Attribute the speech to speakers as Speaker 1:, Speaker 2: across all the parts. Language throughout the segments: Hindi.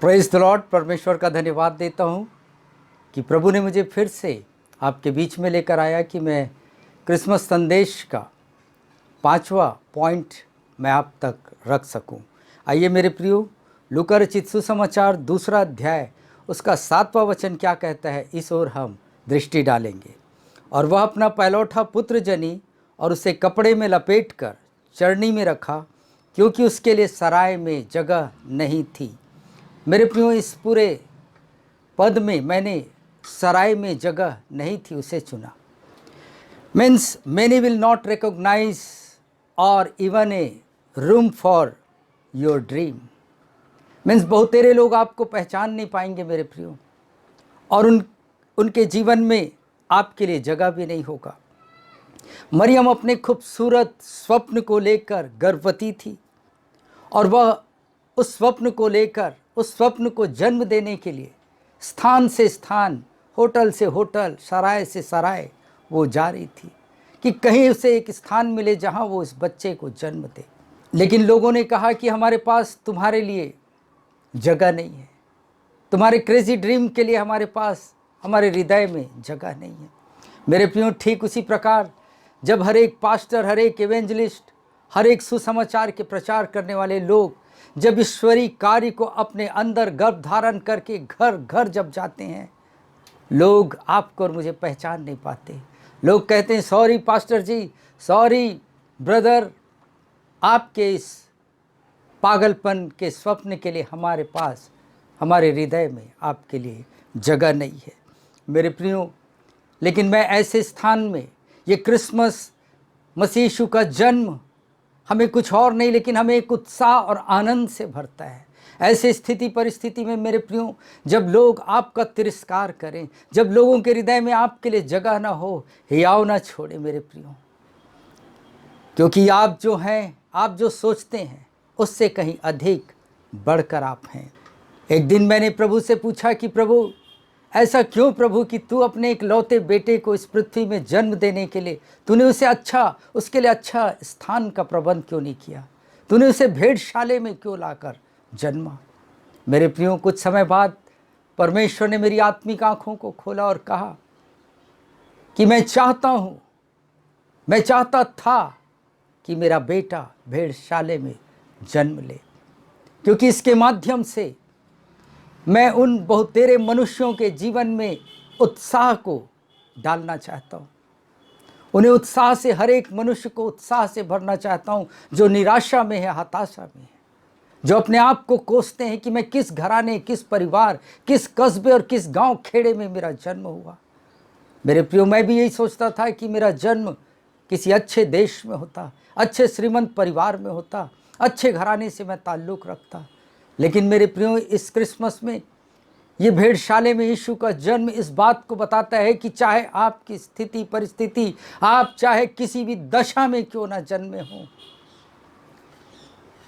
Speaker 1: Praise the Lord. परमेश्वर का धन्यवाद देता हूँ कि प्रभु ने मुझे फिर से आपके बीच में लेकर आया कि मैं क्रिसमस संदेश का 5वां पॉइंट मैं आप तक रख सकूं। आइए मेरे प्रियो, लूका रचित सुसमाचार 2 अध्याय उसका 7वां वचन क्या कहता है, इस ओर हम दृष्टि डालेंगे। और वह अपना पहलौठा पुत्र जनी और उसे कपड़े में लपेटकर चरनी में रखा, क्योंकि उसके लिए सराय में जगह नहीं थी। मेरे प्रियो, इस पूरे पद में मैंने सराय में जगह नहीं थी उसे चुना। Means many will not recognise or even a room for your dream. Means बहुतेरे लोग आपको पहचान नहीं पाएंगे मेरे प्रियो, और उनके जीवन में आपके लिए जगह भी नहीं होगा। मरियम अपने खूबसूरत स्वप्न को लेकर गर्भवती थी, और वह उस स्वप्न को लेकर, उस स्वप्न को जन्म देने के लिए स्थान से स्थान, होटल से होटल, सराय से सराय वो जा रही थी कि कहीं उसे एक स्थान मिले जहां वो इस बच्चे को जन्म दे। लेकिन लोगों ने कहा कि हमारे पास तुम्हारे लिए जगह नहीं है, तुम्हारे क्रेजी ड्रीम के लिए हमारे पास, हमारे हृदय में जगह नहीं है। मेरे प्रियो, ठीक उसी प्रकार जब हर एक पास्टर, हर एक इवेंजलिस्ट, हर एक सुसमाचार के प्रचार करने वाले लोग जब ईश्वरीय कार्य को अपने अंदर गर्भ धारण करके घर घर जब जाते हैं, लोग आपको और मुझे पहचान नहीं पाते। लोग कहते हैं, सॉरी पास्टर जी, सॉरी ब्रदर, आपके इस पागलपन के स्वप्न के लिए हमारे पास, हमारे हृदय में आपके लिए जगह नहीं है। मेरे प्रियो, लेकिन मैं ऐसे स्थान में, ये क्रिसमस, मसीह यीशु का जन्म हमें कुछ और नहीं लेकिन हमें एक उत्साह और आनंद से भरता है। ऐसे स्थिति परिस्थिति में मेरे प्रियो, जब लोग आपका तिरस्कार करें, जब लोगों के हृदय में आपके लिए जगह ना हो, हियाव ना छोड़े मेरे प्रियो, क्योंकि आप जो हैं, आप जो सोचते हैं उससे कहीं अधिक बढ़कर आप हैं। एक दिन मैंने प्रभु से पूछा कि प्रभु, ऐसा क्यों प्रभु कि तू अपने एक लौते बेटे को इस पृथ्वी में जन्म देने के लिए तूने उसके लिए अच्छा स्थान का प्रबंध क्यों नहीं किया? तूने उसे भेड़शाले में क्यों लाकर जन्मा? मेरे प्रियो, कुछ समय बाद परमेश्वर ने मेरी आत्मिक आंखों को खोला और कहा कि मैं चाहता था कि मेरा बेटा भेड़शाले में जन्म ले, क्योंकि इसके माध्यम से मैं उन बहुतेरे मनुष्यों के जीवन में उत्साह को डालना चाहता हूँ। उन्हें उत्साह से, हर एक मनुष्य को उत्साह से भरना चाहता हूँ जो निराशा में है, हताशा में है, जो अपने आप को कोसते हैं कि मैं किस घराने, किस परिवार, किस कस्बे और किस गांव खेड़े में मेरा जन्म हुआ। मेरे प्रियो, मैं भी यही सोचता था कि मेरा जन्म किसी अच्छे देश में होता, अच्छे श्रीमंत परिवार में होता, अच्छे घराने से मैं ताल्लुक़ रखता। लेकिन मेरे प्रियो, इस क्रिसमस में ये भेड़शाले में यीशु का जन्म इस बात को बताता है कि चाहे आपकी स्थिति परिस्थिति, आप चाहे किसी भी दशा में क्यों ना जन्मे हो,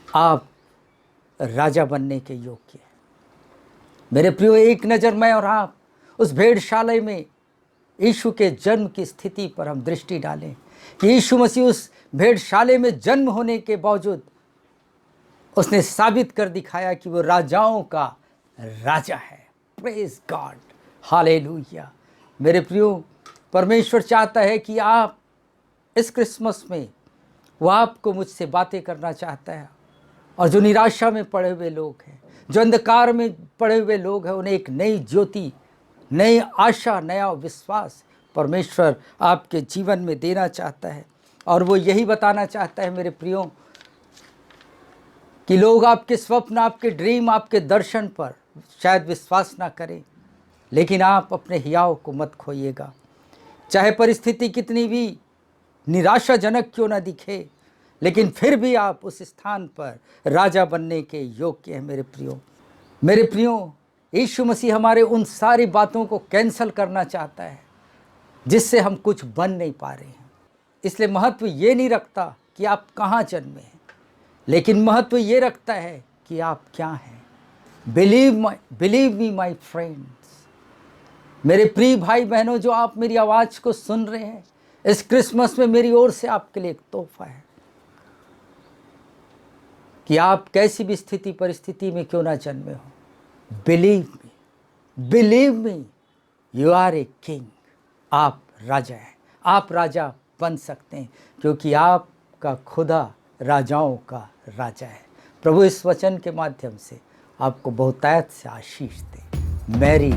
Speaker 1: आप राजा बनने के योग्य हैं। मेरे प्रियो, एक नज़र मैं और आप उस भेड़शाले में यीशु के जन्म की स्थिति पर हम दृष्टि डालें कि यीशु मसीह उस भेड़शाले में जन्म होने के बावजूद उसने साबित कर दिखाया कि वो राजाओं का राजा है। Praise God, hallelujah. मेरे प्रियो, परमेश्वर चाहता है कि आप इस क्रिसमस में, वो आपको मुझसे बातें करना चाहता है। और जो निराशा में पड़े हुए लोग हैं, जो अंधकार में पड़े हुए लोग हैं, उन्हें एक नई ज्योति, नई आशा, नया विश्वास परमेश्वर आपके जीवन में देना चाहता है। और वो यही बताना चाहता है मेरे प्रियो कि लोग आपके स्वप्न, आपके ड्रीम, आपके दर्शन पर शायद विश्वास ना करें, लेकिन आप अपने हियाव को मत खोइएगा। चाहे परिस्थिति कितनी भी निराशाजनक क्यों ना दिखे, लेकिन फिर भी आप उस स्थान पर राजा बनने के योग्य हैं मेरे प्रियो। मेरे प्रियो, यीशु मसीह हमारे उन सारी बातों को कैंसल करना चाहता है जिससे हम कुछ बन नहीं पा रहे हैं। इसलिए महत्व ये नहीं रखता कि आप कहाँ जन्मे हैं, लेकिन महत्व ये रखता है कि आप क्या हैं। बिलीव मी माई फ्रेंड्स, मेरे प्रिय भाई बहनों, जो आप मेरी आवाज़ को सुन रहे हैं, इस क्रिसमस में मेरी ओर से आपके लिए एक तोहफा है कि आप कैसी भी स्थिति परिस्थिति में क्यों ना जन्मे हो, believe me, you are a king. आप राजा हैं, आप राजा बन सकते हैं, क्योंकि आपका खुदा राजाओं का राजा है। प्रभु इस वचन के माध्यम से आपको बहुतायत से आशीष दे। मैरी